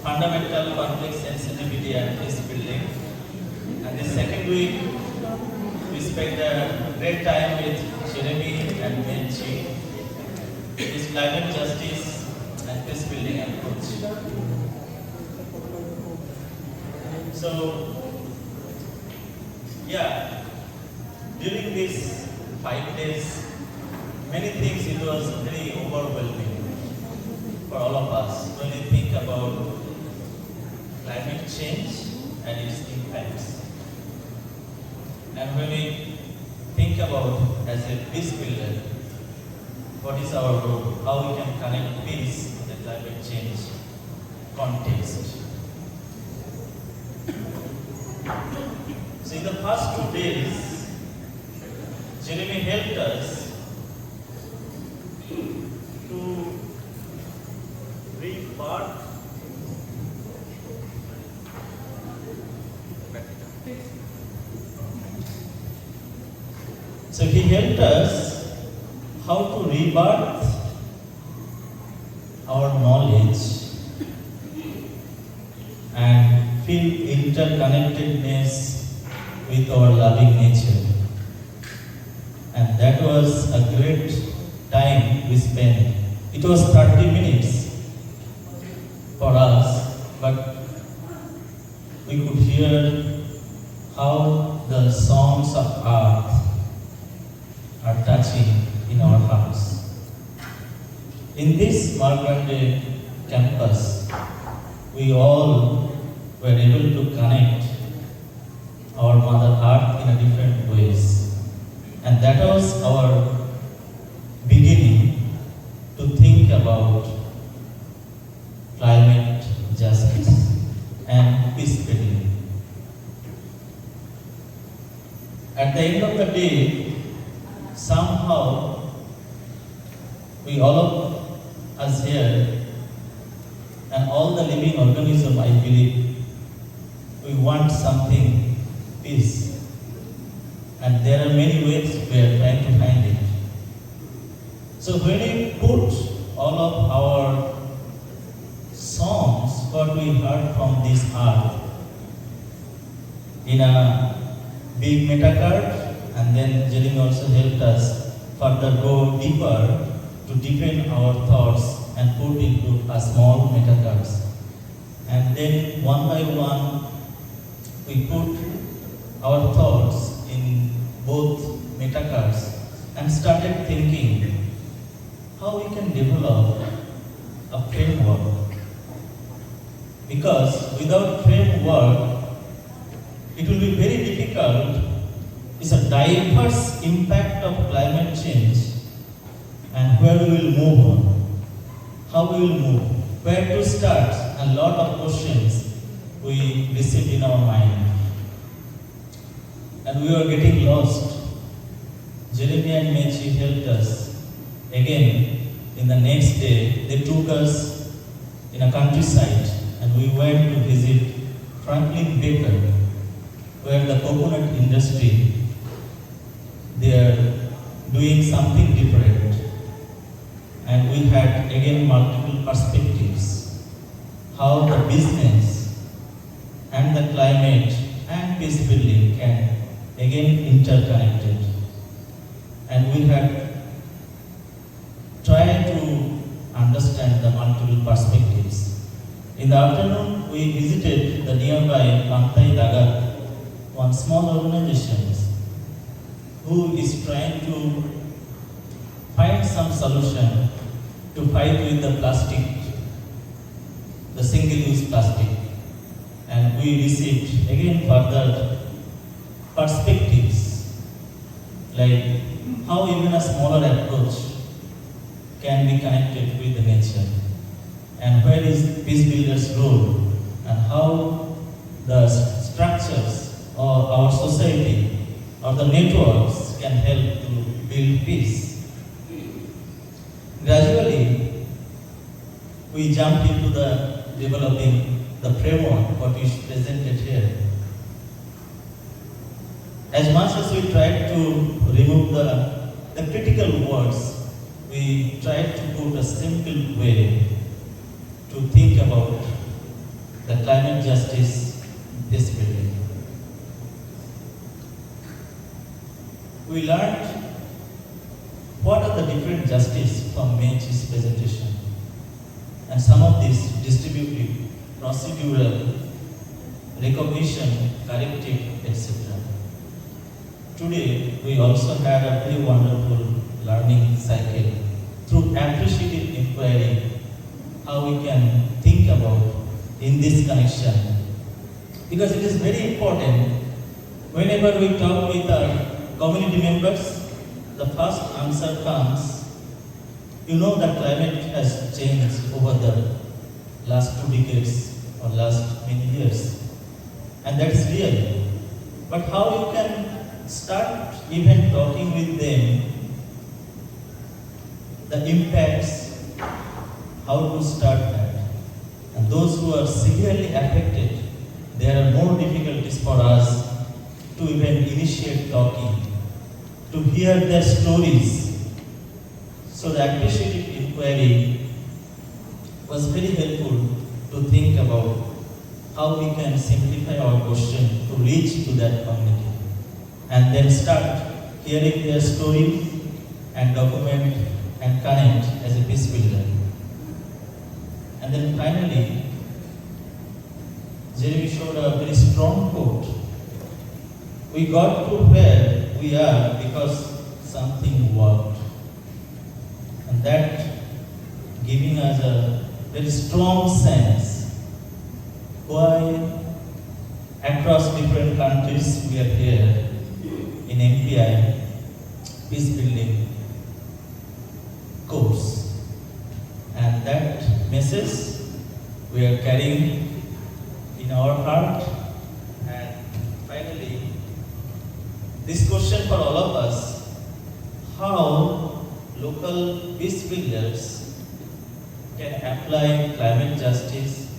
fundamental conflict sensitivity and peace building. And the second week, we spent a great time with Jeremy and Menchi. This climate justice and peace building approach. So, yeah, during these 5 days, many things it was very overwhelming for all of us when we think about climate change and its impacts. And when we think about as a peace builder, what is our role, how we can connect peace with the climate change context. So in the past 2 days, Jeremy helped us to rebirth So he helped us how to rebirth our knowledge and feel interconnectedness with our loving nature. And that was a great time we spent. It was 30 minutes for us, but we could hear how the songs of earth are touching in our hearts. In this Margrande campus, we all were able to connect our Mother Earth in a different ways. And that was our beginning to think about climate justice and peace building. At the end of the day, somehow we all of us here and all the living organisms, I believe, we want something peace. And there are many ways we are trying to find it. So when we put all of our songs, what we heard from this earth, in a big meta card, and then Jeremy also helped us further go deeper to deepen our thoughts and put into a small meta cards. And then one by one, we put our thoughts in both meta cards and started thinking how we can develop a framework. Because without framework, it will be very difficult. It's a diverse impact of climate change and where we will move on, how we will move, where to start, a lot of questions we received in our mind. And we were getting lost. Jeremy and Mechi helped us. Again, in the next day, they took us in a countryside and we went to visit Franklin Baker, where the coconut industry, they are doing something different. And we had again multiple perspectives. How the business and the climate and peace building can again interconnected. And we had tried to understand the multiple perspectives. In the afternoon, we visited the nearby Pantai Dagat, one small organization who is trying to find some solution to fight with the plastic, the single-use plastic. And we received again further perspectives, like how even a smaller approach can be connected with the nature, and where is peace builders' role, and how the structures of our society or the networks can help to build peace. Gradually, we jumped into the developing the framework what is presented here. As much as we tried to remove the critical words, we tried to put a simple way to think about the climate justice peace building. We learned what are the different justice from Mechi's presentation, and some of these distributive, procedural, recognition, corrective, etc. Today, we also had a very wonderful learning cycle through appreciative inquiry, how we can think about in this connection. Because it is very important, whenever we talk with our community members, the first answer comes, you know that climate has changed over the last 2 decades or last many years. And that is real. But how you can start even talking with them, the impacts, how to start that. And those who are severely affected, there are more difficulties for us to even initiate talking, to hear their stories. So the appreciative inquiry was very helpful to think about how we can simplify our question to reach to that community, and then start hearing their stories and document and connect as a peace builder. And then finally, Jeremy showed a very strong quote. We got to where we are because something worked. And that giving us a very strong sense why across different countries we are here in MPI peace building course. And that message we are carrying in our heart. And finally, this question for all of us, how local peace builders can apply climate justice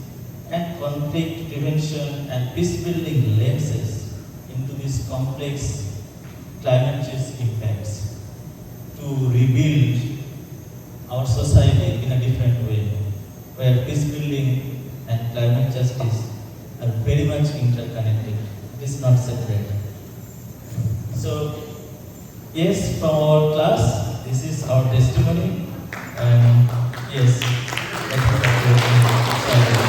and conflict prevention and peace building lenses into these complex climate change impacts to rebuild our society in a different way, where peace building and climate justice are very much interconnected. It is not separate. So, yes, from our class, this is our testimony, and yes, that's what I'm